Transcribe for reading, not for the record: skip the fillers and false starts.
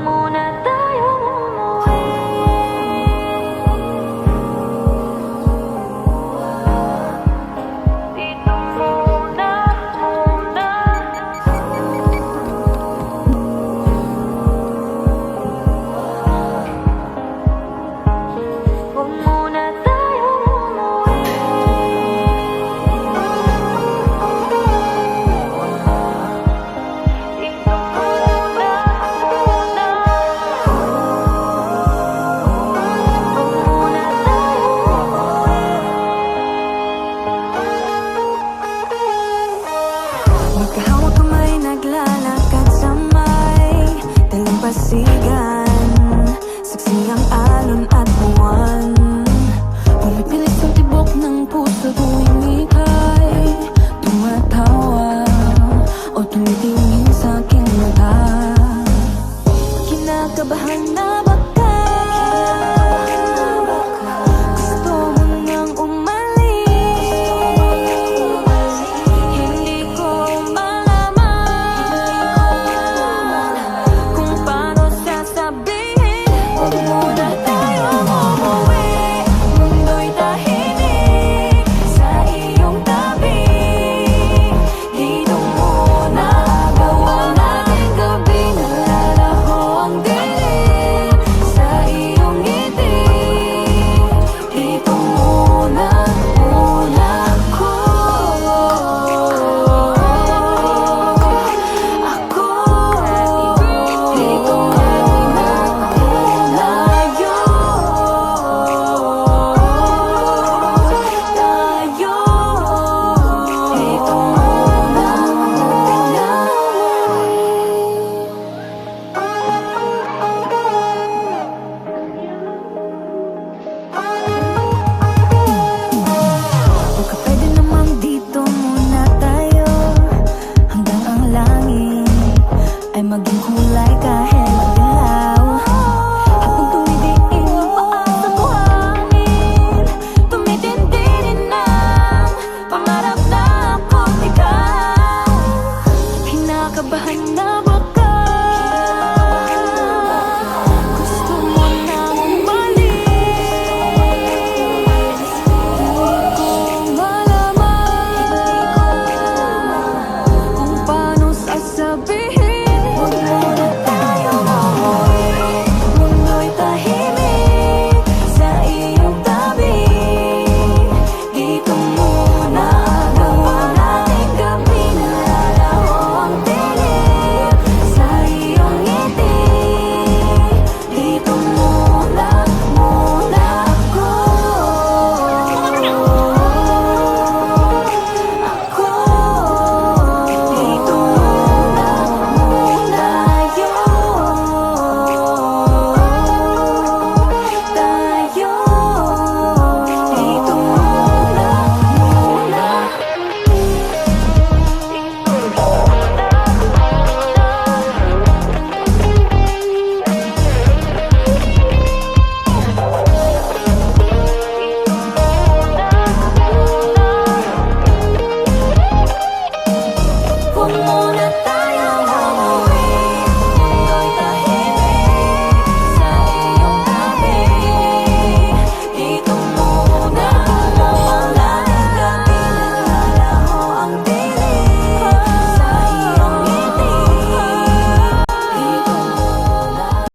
muna tayong umuwi. Dito muna, muna. Huwag muna tayong umuwi. Dito muna, muna. Huwag muna tayong umuwi. Magkahawak kamay, naglalakad sa may dalampasigan. Saksi ang alon at buwan. Pumipilit ang tibok ng puso tuwing ika'y tumatawa o tumitingin sa aking mata. Kinakabahan na ba ka? Gusto mo nang umalis? Hindi ko malaman kung paano sasabihin. Huwag muna tayong umuwi. Mundo'y tahimik sa iyong tabi. Dito muna gawa natin gabi. Nalalaho ang dilim sa iyong ngiti. Dito muna, muna ako. Dito muna, tayo. Tayo. Dito muna, baka pwede naman dito muna tayo hanggang ang langit ay maging kulay kahit madilaw. Habang tumidiin ang paa sa buhangin, tumitindi rin ang pangarap na ako't ikaw. Kinakabahan na ba ka?